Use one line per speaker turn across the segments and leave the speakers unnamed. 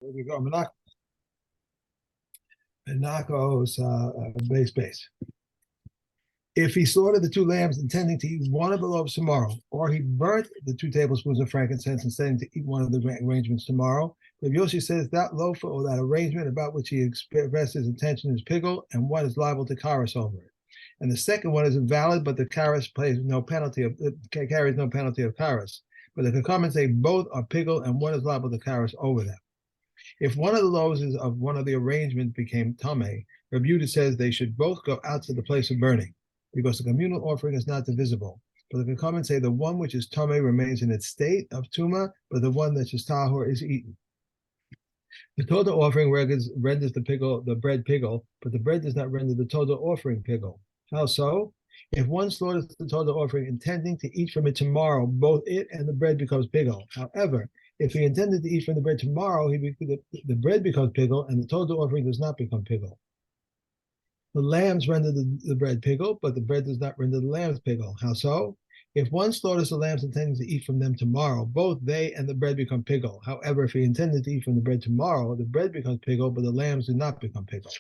There we go. Menachos, base. If he slaughtered the two lambs intending to eat one of the loaves tomorrow, or he burnt the 2 tablespoons of frankincense intending to eat one of the arrangements tomorrow, but Yoshi says that loaf or that arrangement about which he expressed his intention is pigul, and one is liable to karas over it. And the second one is invalid, but the karas carries no penalty of karas. But the Kakaman say both are pigul, and one is liable to karas over them. If one of the loaves of one of the arrangements became tameh, Rabbi Yehuda says they should both go out to the place of burning, because the communal offering is not divisible. But the Kakaman say the one which is tameh remains in its state of tuma, but the one that is tahor is eaten. The total offering renders the bread pigul, but the bread does not render the total offering pigul. How so? If one slaughters the total offering intending to eat from it tomorrow, both it and the bread becomes pigul. However, if he intended to eat from the bread tomorrow, the bread becomes pigul, and the total offering does not become pigul. The lambs render the bread pigul, but the bread does not render the lambs pigul. How so? If one slaughters the lambs intending to eat from them tomorrow, both they and the bread become pigul. However, if he intended to eat from the bread tomorrow, the bread becomes pigul, but the lambs do not become pigul.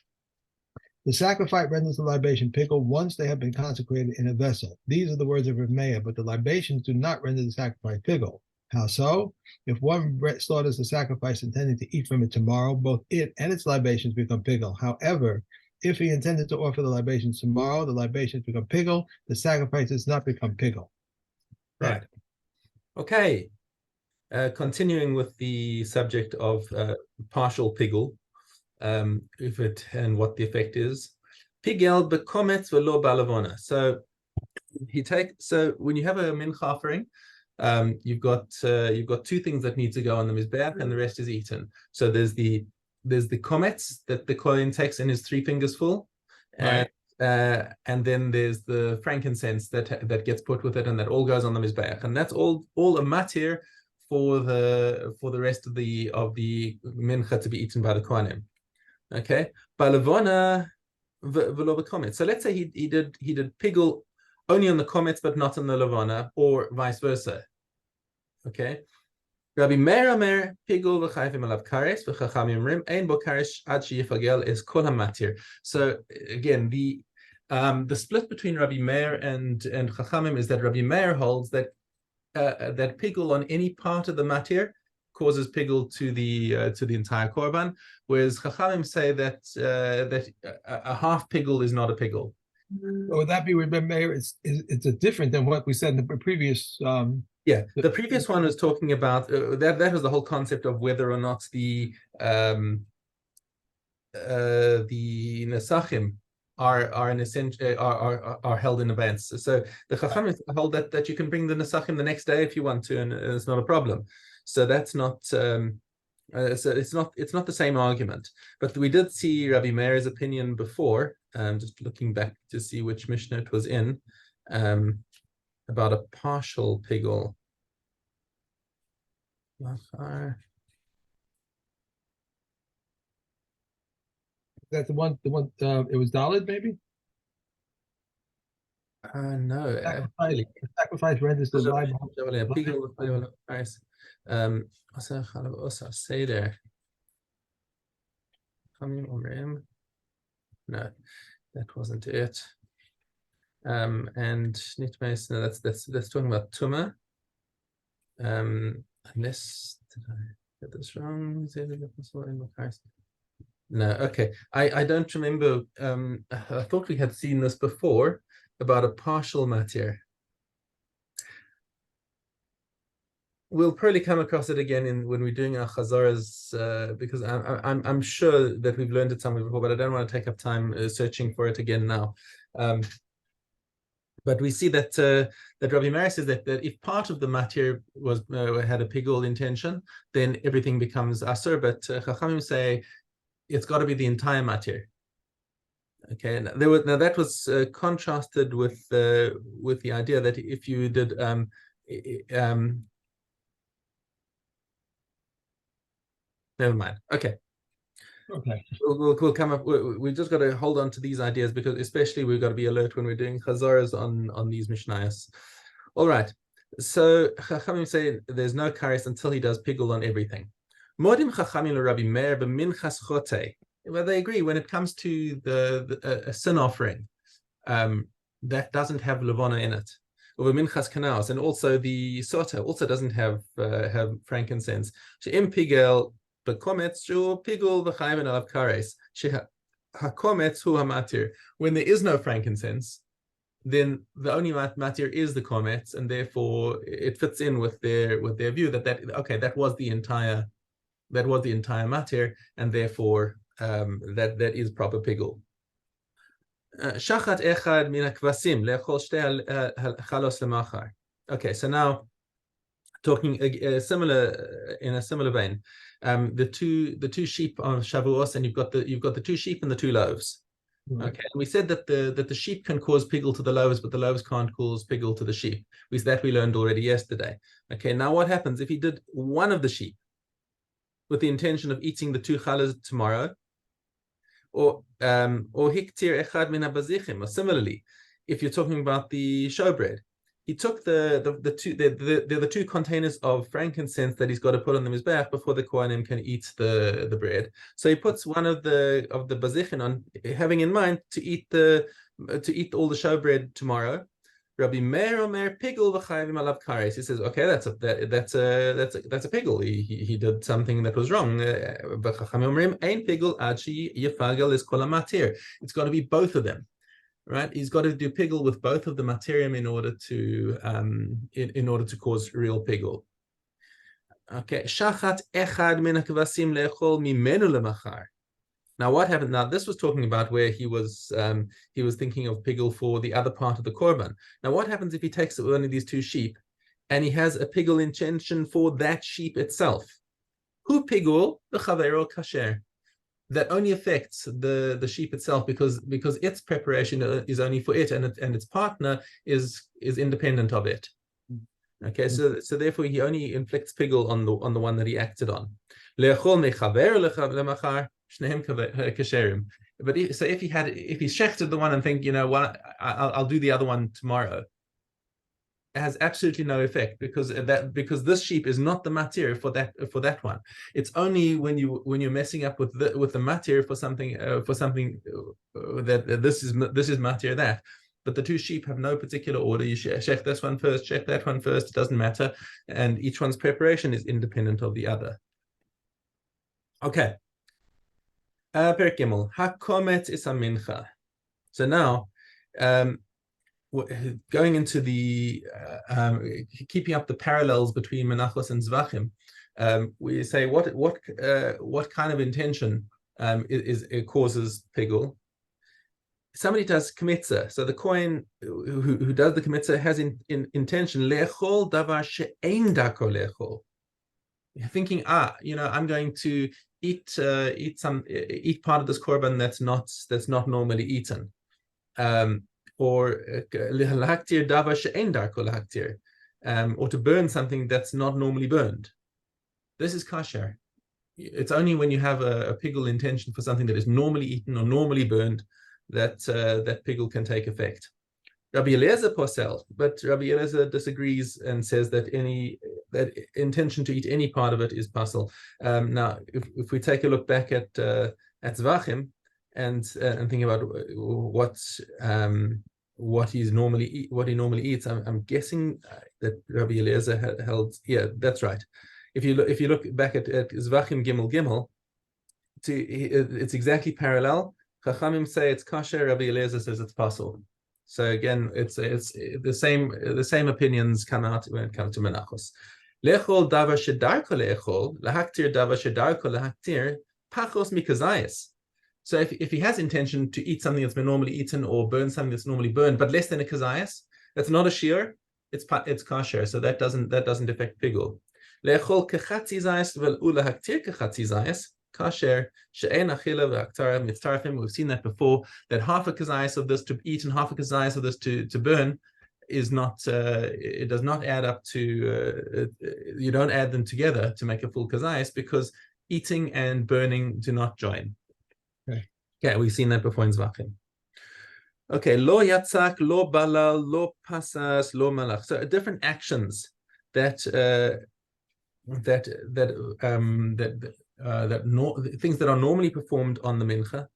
The sacrifice renders the libation pigul once they have been consecrated in a vessel. These are the words of Rav Meir, but the libations do not render the sacrifice pigul. How so? If one slaughters the sacrifice intending to eat from it tomorrow, both it and its libations become pigul. However, if he intended to offer the libations tomorrow, the libations become pigul, the sacrifice does not become pigul.
Right. Okay. Continuing with the subject of partial pigul, if it and what the effect is. Pigel bekometz velo balavona. So when you have a mincha offering, you've got 2 things that need to go on the mizbeach, and the rest is eaten. So there's the kometz that the kohen takes in his 3 fingers full,
Right.
And then there's the frankincense that gets put with it, and that all goes on the mizbeach, and that's all a matir for the rest of the mincha to be eaten by the kohanim. Okay, balavona v'lo b'kometz. So let's say he did pigul only on the kometz but not on the lavona, or vice versa. Okay. Rabbi Meir Amer pigul v'chayvim alav kares v'chachamim rim ein bo kares ad sheyifagel is kol hamatir. So again, the split between Rabbi Meir and Chachamim is that Rabbi Meir holds that that pigul on any part of the matir causes pigul to the entire korban, whereas Chachamim say that a half pigul is not a pigul.
Would that be Rabbi Meir? It's different than what we said in the previous.
Yeah, the previous one was talking about that was the whole concept of whether or not the nesachim are in essential are held in advance. So the Chachamim hold that you can bring the nesachim the next day if you want to, and it's not a problem. So that's not so it's not the same argument. But we did see Rabbi Meir's opinion before. Just looking back to see which Mishna it was in, about a partial pigul.
That's the one. It was Daled, maybe.
No.
Sacrifice renders the
Say there. No, that wasn't it. And Nitmes, no, that's talking about Tuma. Unless did I get this wrong? No, okay. I don't remember. I thought we had seen this before about a partial matir. We'll probably come across it again when we're doing our chazaras, because I'm sure that we've learned it somewhere before, but I don't want to take up time searching for it again now. But we see that Rabbi Meir says that if part of the matir had a pigul intention, then everything becomes asur. But Chachamim say it's got to be the entire matir. Okay, now that was contrasted with the idea that if you did never mind. Okay. We'll come up. We've just got to hold on to these ideas, because especially we've got to be alert when we're doing chazaras on these mishnayos. All right. So Chachamim say there's no kares until he does pigul on everything. Modim chachamim l'Rabbi Meir b'minchas chote. Well, they agree when it comes to a sin offering that doesn't have levana in it, or minchas kanaos, and also the sota also doesn't have frankincense. She'im pigel b'kometz shu pigul v'chayim alav kares. Hakometz hu hamatir. When there is no frankincense, then the only matir is the kometz, and therefore it fits in with their view that was the entire matir, and therefore that is proper pigul. Shachat echad min hakvasim le'echol shtei chalos lemachar. Okay, so now talking in a similar vein, the two sheep on Shavuos, and you've got the two sheep and the two loaves. Right. Okay, and we said that the sheep can cause pigul to the loaves, but the loaves can't cause pigul to the sheep. We learned already yesterday. Okay, now what happens if he did one of the sheep with the intention of eating the two chalas tomorrow? Or hiktir echad min habazichim. Or similarly, if you're talking about the showbread, he took the two containers of frankincense that he's got to put on the mizbeach before the kohanim can eat the bread. So he puts one of the bazichin on, having in mind to eat all the showbread tomorrow. Rabbi Meir Omer pigul v'chayvim alav kares. He says, okay, that's a pigul. He did something that was wrong. V'chachamim omrim ein pigul ad sheyifagel is kol hamatir. It's got to be both of them, right? He's got to do pigul with both of the materium in order to cause real pigul. Okay, shachat echad min hakvasim le'echol mimenu lemachar. Now, what happened? Now, this was talking about where he was thinking of pigul for the other part of the korban. Now, what happens if he takes one of these two sheep and he has a pigul intention for that sheep itself? Hu pigul v'chavero kasher. That only affects the sheep itself because its preparation is only for it, and its partner is independent of it. Okay, so therefore he only inflicts pigul on the one that he acted on. Le'echol mechaver lemachar. But if he shechted the one and think, I'll do the other one tomorrow, it has absolutely no effect because this sheep is not the matir for that one. It's only when you're messing up with the matir for something that this is matir that. But the two sheep have no particular order. You shech this one first, shech that one first. It doesn't matter, and each one's preparation is independent of the other. Okay. Perek Gimel, hakomet is a mincha. So now, going into the keeping up the parallels between Menachos and Zvachim, we say what kind of intention it causes pigul. Somebody does kmitza, so the kohen who does the kmitza has intention le'echol davar she'ein dako le'echol. Thinking, I'm going to eat part of this korban that's not normally eaten, or lahaktir davar she'ein darko lahaktir, or to burn something that's not normally burned. This is kasher. It's only when you have a pigul intention for something that is normally eaten or normally burned that pigul can take effect. Rabbi Eliezer posel, but Rabbi Eliezer disagrees and says that intention to eat any part of it is pasul. Now, if we take a look back at Zvachim and think about what he normally eats, I'm guessing that Rabbi Eliezer held. Yeah, that's right. If you look back at Zvachim Gimel, it's exactly parallel. Chachamim say it's kasher. Rabbi Eliezer says it's pasul. So again, it's the same opinions come out when it comes to Menachos. Lechol davar shedarko lechol lahaktir davar shedarko lahaktir pachos mikazayis. So if he has intention to eat something that's been normally eaten or burn something that's normally burned, but less than a kazayis, that's not a shear. It's kasher. So that doesn't affect pigul. Lechol kechatzi zayis vel ulahaktir kechatzi zayis. Kasher she'en achila v'aktara mitzarfim. We've seen that before. That half a kazayis of this to eat and half a kazayis of this to burn is not. It does not add up to. You don't add them together to make a full kazayis because eating and burning do not join. Okay, we've seen that before in Zvachim. Okay, lo yatzak, lo balal, lo pasas, lo malach. So different actions that that things that are normally performed on the mincha.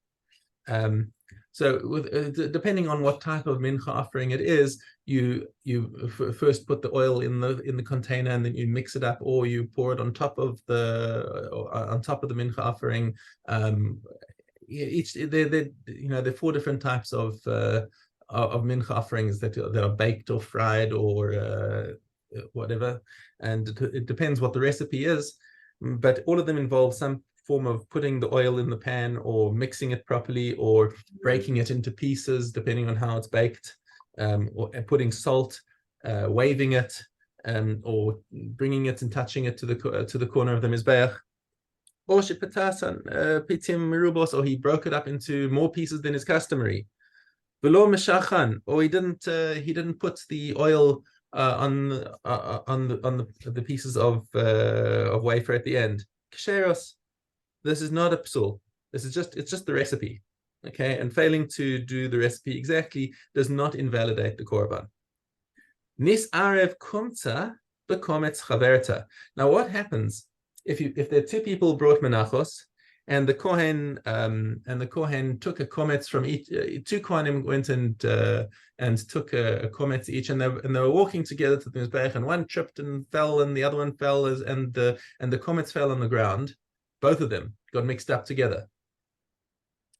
So depending on what type of mincha offering it is, you first put the oil in the container and then you mix it up, or you pour it on top of the mincha offering. There are 4 different types of mincha offerings that are baked or fried or whatever, and it depends what the recipe is, but all of them involve some form of putting the oil in the pan or mixing it properly or breaking it into pieces depending on how it's baked, or putting salt, waving it, or bringing it and touching it to the corner of the mizbeach. Or pitim merubos, or he broke it up into more pieces than is customary. Velo meshachan, or he didn't put the oil on the pieces of wafer at the end. Ksheros. This is not a psul. It's just the recipe, okay? And failing to do the recipe exactly does not invalidate the korban. Nis arev kumtza bekometz chaverta. Now, what happens if there are 2 people brought menachos, and the kohen took a kometz from each? 2 kohanim went and took a kometz each, and they were walking together to the mizbeach, and one tripped and fell, and the other one fell, and the kometz fell on the ground. Both of them got mixed up together.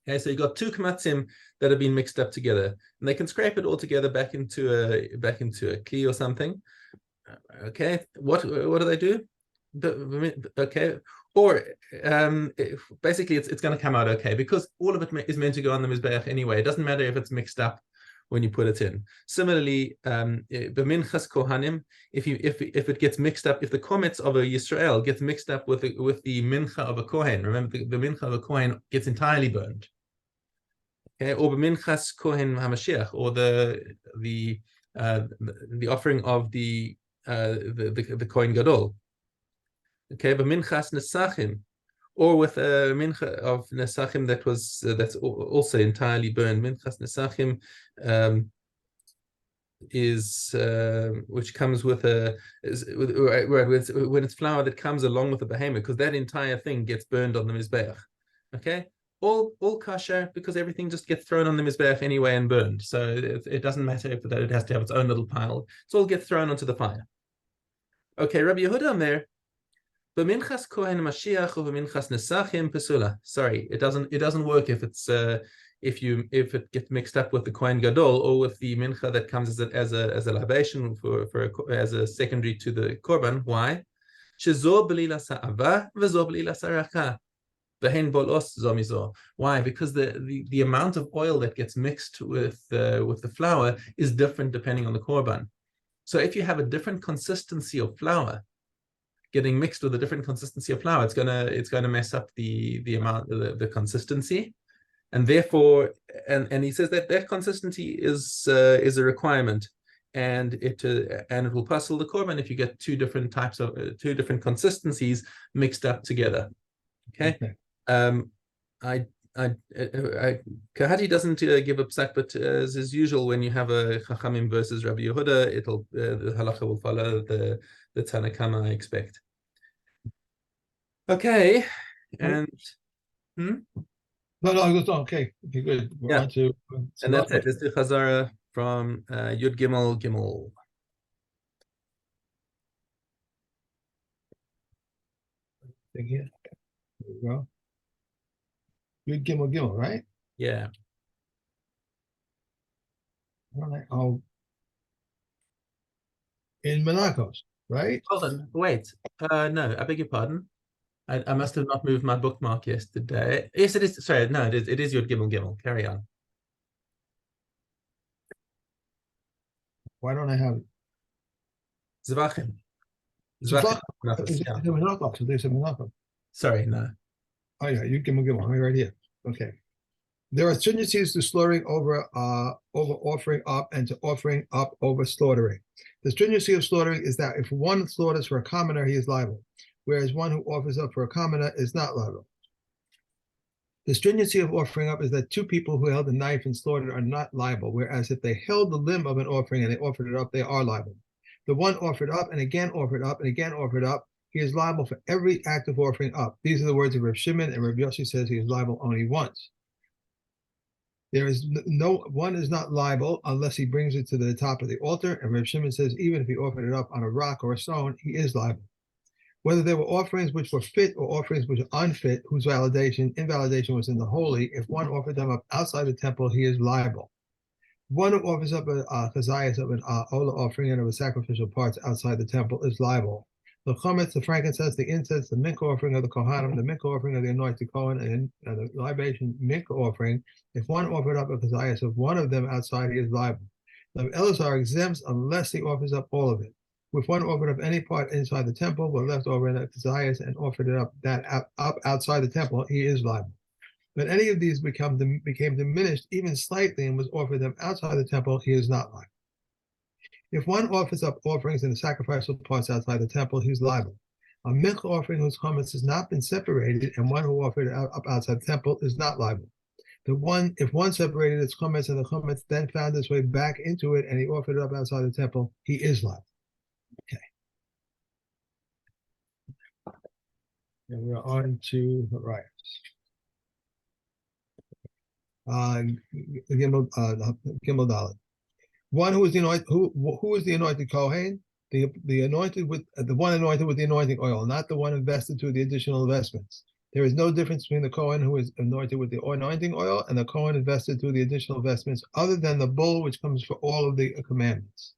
Okay, so you got 2 kamatzim that have been mixed up together, and they can scrape it all together back into a kli or something. Okay, what do they do? Okay, or basically it's going to come out okay, because all of it is meant to go on the mizbeach anyway. It doesn't matter if it's mixed up when you put it in. Similarly, b'minchas kohanim, if it gets mixed up, if the kometz of a Yisrael gets mixed up with the mincha of a kohen, remember the mincha of a kohen gets entirely burned. Okay, or b'minchas kohen hamashiach, or the offering of the kohen gadol. Okay, b'minchas nesachim, or with a mincha of nesachim that's also entirely burned. Minchas nesachim is which comes with when it's flour that comes along with the behemoth, because that entire thing gets burned on the mizbeach. Okay, all kosher, because everything just gets thrown on the mizbeach anyway and burned. So it doesn't matter if it has to have its own little pile. It's all gets thrown onto the fire. Okay, Rabbi Yehuda there. B'minchas kohen mashiach or b'minchas nesachim pesula. Sorry, it doesn't work if it's if it gets mixed up with the kohen gadol or with the mincha that comes as a libation as a secondary to the korban. Why? Shezo b'lila sa'ava v'zo b'lila sa'raka. V'hen bolos zomizo. Why? Because the amount of oil that gets mixed with the flour is different depending on the korban. So if you have a different consistency of flour getting mixed with a different consistency of flour, it's gonna mess up the amount, the consistency, and therefore, and he says that consistency is a requirement, and it will puzzle the korban if you get 2 different types of 2 different consistencies mixed up together. Okay. Kahati doesn't give a psak, but as is usual, when you have a Chachamim versus Rabbi Yehuda, the halacha will follow the Tanna Kama, I expect. Okay, and
No, it's okay. Okay, good. We're on to
and that's it. It's the Chazara from Yud Gimel Gimel.
Thing here. There we go. Yud Gimel Gimel, right?
Yeah.
All right. Oh, in Menachos, right?
Hold on, wait. No, I beg your pardon. I must have not moved my bookmark yesterday. Yes, it is. Sorry, no, it is Yud Gimel Gimel. Carry on.
Why don't I have it?
Zvachim.
Zvachim.
Menachos,
There's a Menachos.
Sorry, no.
Oh yeah, Yud Gimel Gimel. Right here. Okay. There are stringencies to slaughtering over offering up and to offering up over slaughtering. The stringency of slaughtering is that if one slaughters for a commoner, he is liable, whereas one who offers up for a commoner is not liable. The stringency of offering up is that 2 people who held a knife and slaughtered are not liable, whereas if they held the limb of an offering and they offered it up, they are liable. The one offered up and again offered up and again offered up he is liable for every act of offering up. These are the words of Reb Shimon, and Reb Yossi says he is liable only once. There is one is not liable unless he brings it to the top of the altar, and Reb Shimon says even if he offered it up on a rock or a stone, he is liable. Whether there were offerings which were fit or offerings which were unfit, whose invalidation was in the holy, if one offered them up outside the temple, he is liable. One who offers up a chazayas of an ola offering and of a sacrificial parts outside the temple is liable. The chometz, the frankincense, the incense, the mincha offering of the kohanim, the mincha offering of the anointed kohen, and the libation mincha offering, if one offered up a chazayas of one of them outside, he is liable. The Elazar exempts unless he offers up all of it. If one offered up any part inside the temple, but left over in the chazayas and offered it up outside the temple, he is liable. But any of these became diminished even slightly and was offered them outside the temple, he is not liable. If one offers up offerings and the sacrificial parts outside the temple, he's liable. A mincha offering whose chometz has not been separated and one who offered it up outside the temple is not liable. If one separated its chometz and the chometz then found its way back into it and he offered it up outside the temple, he is liable. Okay. And we're on to Harayos. Gimel Dalet. One who is the anointed, who is the anointed Kohen? The anointed with the one anointed with the anointing oil, not the one invested through the additional investments. There is no difference between the Kohen who is anointed with the anointing oil and the Kohen invested through the additional investments, other than the bull which comes for all of the commandments.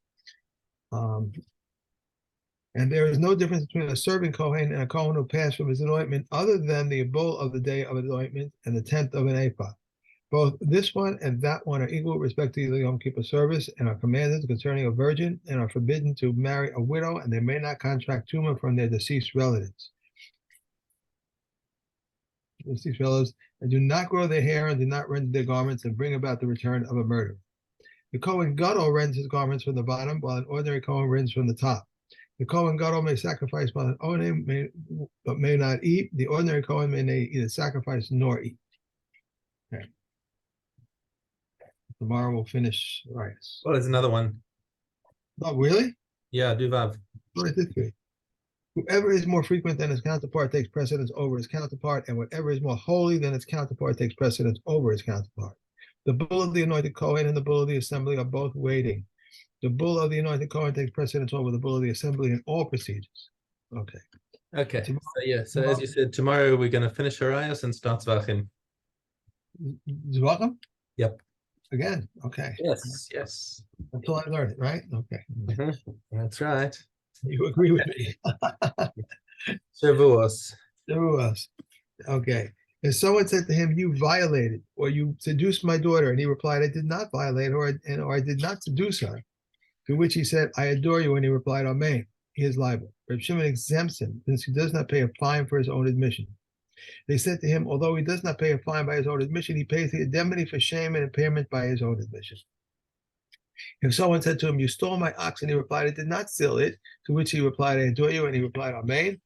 And there is no difference between a serving Kohen and a Kohen who passed from his anointment, other than the bull of the day of anointment and the tenth of an ephah. Both this one and that one are equal with respect to the Yom Kippur service and are commanded concerning a virgin and are forbidden to marry a widow, and they may not contract tumah from their deceased relatives. Deceased relatives, and do not grow their hair and do not rend their garments and bring about the return of a murderer. The Kohen Gadol rends his garments from the bottom, while an ordinary Kohen rends from the top. The Kohen Gadol may sacrifice while an onem but may not eat. The ordinary Kohen may neither sacrifice nor eat. Okay. Tomorrow we'll finish Arias.
Oh, there's another one.
Oh, really?
Yeah, Duvav.
What is this? Whoever is more frequent than his counterpart takes precedence over his counterpart, and whatever is more holy than its counterpart takes precedence over his counterpart. The bull of the anointed Kohen and the bull of the assembly are both waiting. The bull of the anointed Kohen takes precedence over the bull of the assembly in all procedures. Okay.
Okay. So as you said, tomorrow we're going to finish Arias and start Zvachim.
Zvachim?
Yep.
Again. Okay.
Yes.
Until I learn it, right? Okay.
That's right.
You agree with me.
Shavuos.
Shavuos. Okay. And someone said to him, "You violated, or you seduced my daughter." And he replied, "I did not violate her, or I did not seduce her." To which he said, "I adore you." And he replied, "Amen." He is liable. Reb Shimon exempts him, since he does not pay a fine for his own admission. They said to him, although he does not pay a fine by his own admission, he pays the indemnity for shame and impairment by his own admission. If someone said to him, "You stole my ox," and he replied, "I did not steal it," to which he replied, "I adore you," and he replied, "Amen,"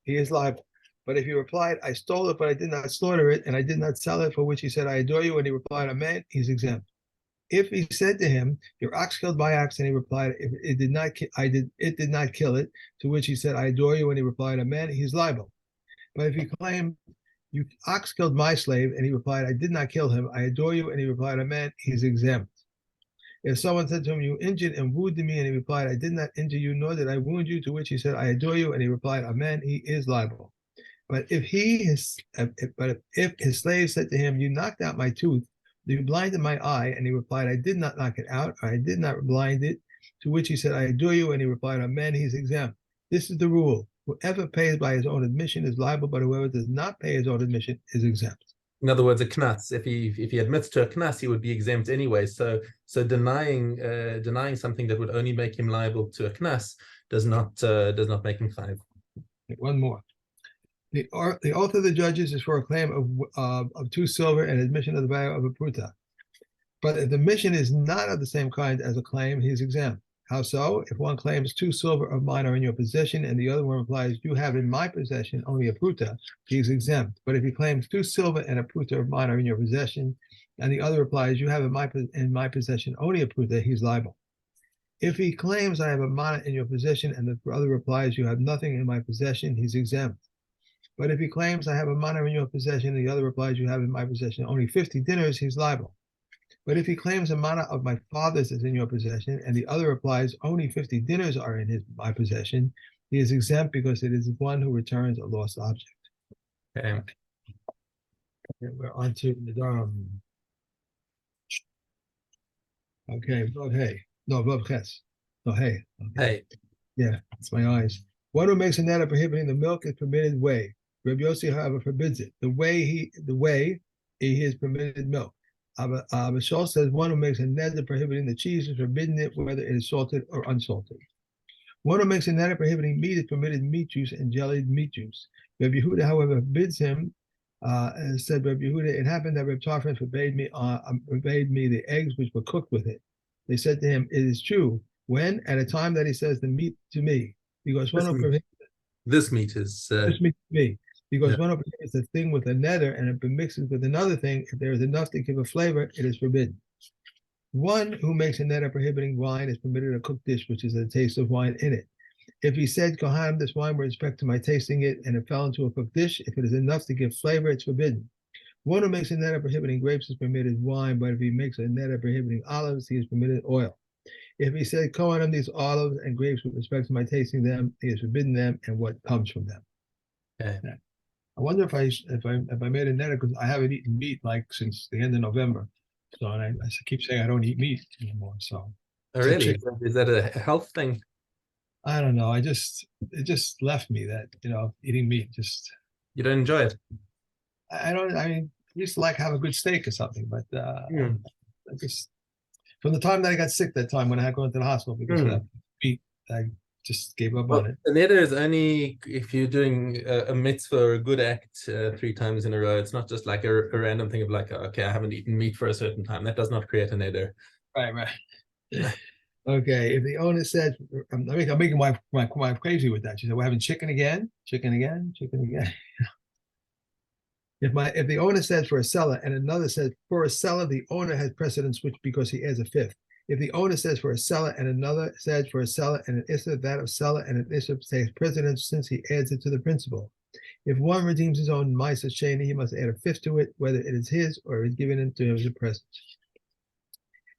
he is liable. But if he replied, "I stole it, but I did not slaughter it, and I did not sell it," for which he said, "I adore you," and he replied, "Amen," he's exempt. If he said to him, "Your ox killed my ox," and he replied, "It did not kill it," to which he said, "I adore you," and he replied, "Amen," he's liable. But if he claimed, "Your ox killed my slave," and he replied, "I did not kill him, I adore you," and he replied, "Amen," he's exempt. If someone said to him, "You injured and wounded me," and he replied, "I did not injure you, nor did I wound you," to which he said, "I adore you," and he replied, "Amen," he is liable. But if his slave said to him, "You knocked out my tooth, you blinded my eye," and he replied, "I did not knock it out, or I did not blind it," to which he said, "I adore you," and he replied, "Amen," he's exempt. This is the rule. Whoever pays by his own admission is liable, but whoever does not pay his own admission is exempt.
In other words, a knas. If he admits to a knas, he would be exempt anyway. So denying something that would only make him liable to a knas does not make him chayiv.
One more. The oath of the judges is for a claim of 2 silver and admission of the value of a pruta. But if the admission is not of the same kind as a claim, he is exempt. How so? If one claims 2 silver of mine are in your possession, and the other one replies, "You have in my possession only a pruta," he is exempt. But if he claims 2 silver and a pruta of mine are in your possession, and the other replies, "You have in my possession only a pruta," he's liable. If he claims I have a mana in your possession and the brother replies you have nothing in my possession, he's exempt. But if he claims I have a mana in your possession and the other replies you have in my possession only 50 dinars, he's liable. But if he claims a mana of my father's is in your possession and the other replies only 50 dinars are in my possession, he is exempt because it is one who returns a lost object.
Okay.
We're on to the okay, Bob Hey. No, Bob Ches. No, hey. Okay.
Hey.
Yeah, it's my eyes. One who makes a net of prohibiting the milk is permitted whey. Rabbi Yossi, however, forbids it. The way he is permitted milk. Abba Shaul says one who makes a net of prohibiting the cheese is forbidden it, whether it is salted or unsalted. One who makes a net of prohibiting meat is permitted meat juice and jellied meat juice. Rabbi Yehuda, however, forbids him. Said Rabbi Yehuda, it happened that Rabbi Tarfon forbade me the eggs which were cooked with it. They said to him, it is true. When? At a time that he says the meat to me. Because one who prohibits
this meat is
this meat to me. Because
yeah.
one who prohibits a thing with a nether and it mixes with another thing, if there is enough to give a flavor, it is forbidden. One who makes a net of prohibiting wine is permitted a cooked dish which is a taste of wine in it. If he said, Kohanim, this wine with respect to my tasting it, and it fell into a cooked dish, if it is enough to give flavor, it's forbidden. One who makes a net of prohibiting grapes is permitted wine, but if he makes a net of prohibiting olives, he is permitted oil. If he said, Kohanim, these olives and grapes with respect to my tasting them, he is forbidden them and what comes from them.
Okay.
I wonder if I made a net because I haven't eaten meat like since the end of November. So and I keep saying I don't eat meat anymore. So
really, is that a health thing?
I don't know. It just left me that eating meat just.
You don't enjoy it.
I don't. I mean, I used to like have a good steak or something, but I just from the time that I got sick that time when I had gone to the hospital because of that meat, I just gave up on it.
The neder is only if you're doing a mitzvah or a good act 3 times in a row. It's not just like a random thing of like, okay, I haven't eaten meat for a certain time. That does not create a neder.
Right. Okay, if the owner said, I'm making my wife crazy with that. She said, we're having chicken again. If the owner says for a seller and another says for a seller, the owner has precedence switch because he adds a fifth. If the owner says for a seller and another says for a seller and an issa, that of seller and an issa takes precedence since he adds it to the principal. If one redeems his own Maisa Sheni, he must add a fifth to it, whether it is his or is given it to him as a present.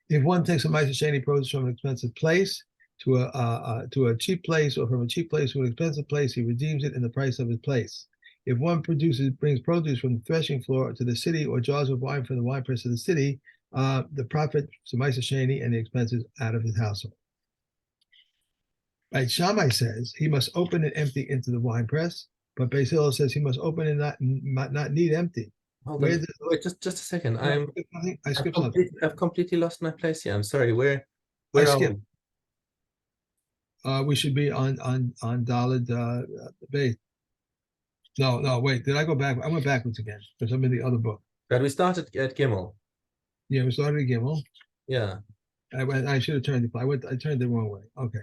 If one takes a Maisa Sheni produce from an expensive place to a cheap place or from a cheap place to an expensive place, he redeems it in the price of his place. If one brings produce from the threshing floor to the city or jars of wine from the wine press of the city, the profit, Maisa Sheni, and the expenses out of his household. Right, Shammai says he must open and empty into the wine press, but Beis Hillel says he must open and not need empty.
Wait, just a second.
I skipped something.
I've completely lost my place here. I'm sorry. Where
are we? We should be on Daled base. No, wait. Did I go back? I went backwards again because I'm in the other book.
But we started at Gimel.
Yeah, we started at Gimel.
Yeah.
I should have turned I turned the wrong way. Okay.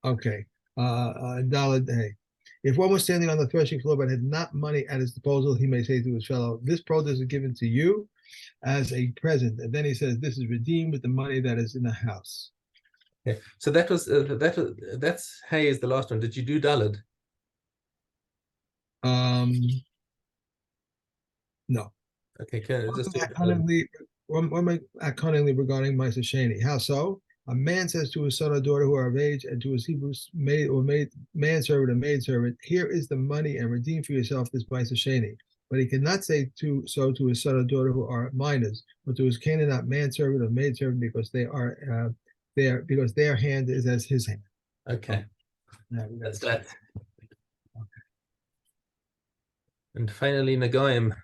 Okay. Daled hey. If one was standing on the threshing floor but had not money at his disposal, he may say to his fellow, this produce is given to you as a present. And then he says, this is redeemed with the money that is in the house.
Okay. So that's hey is the last one. Did you do Daled?
No.
Okay, just
cunningly regarding Maisa Sheni. How so? A man says to his son or daughter who are of age and to his Hebrew manservant or maidservant, here is the money and redeem for yourself this Maisa Sheni. But he cannot say so to his son or daughter who are minors, or to his Canaanite manservant or maidservant because because their hand is as his hand.
Okay. That's that.
Okay.
And finally, Nagoim.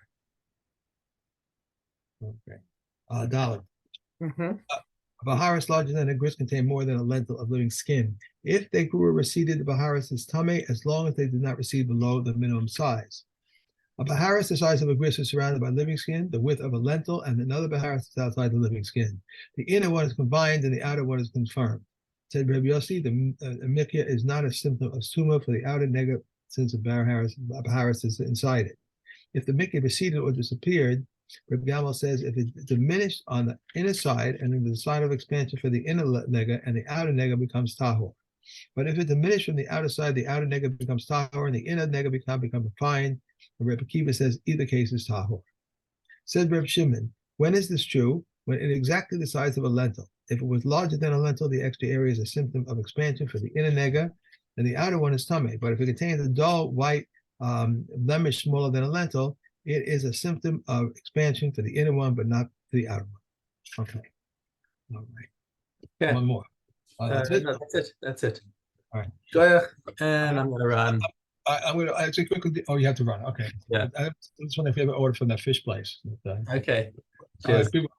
Okay. Dollar. A Baharis larger than a grist contain more than a lentil of living skin. If they grew or receded, the Baharis is tame as long as they did not recede below the minimum size. A Baharis the size of a grist is surrounded by living skin, the width of a lentil, and another Baharis is outside the living skin. The inner one is combined and the outer one is confirmed. Said Rabbi Yossi, the mikya is not a symptom of suma for the outer negative since a Baharis is inside it. If the mikya receded or disappeared, Rabbi Yamal says if it's diminished on the inner side and then the side of expansion for the inner nega and the outer nega becomes tahor. But if it diminished from the outer side, the outer nega becomes tahor and the inner nega becomes fine. And Rabbi Kiva says either case is tahor. Said Reb Shimon, when is this true? When it's exactly the size of a lentil. If it was larger than a lentil, the extra area is a symptom of expansion for the inner nega, and the outer one is tummy. But if it contains a dull white blemish smaller than a lentil, it is a symptom of expansion for the inner one, but not the outer one. Okay. All right.
Okay.
One more. That's it?
No, that's it. That's it.
All right.
Shoyach, and I'm going to run.
I'm going to actually quickly. Oh, you have to run. Okay.
Yeah.
It's one of my favorite order from that fish place.
Okay.
All right,
Cheers.
people.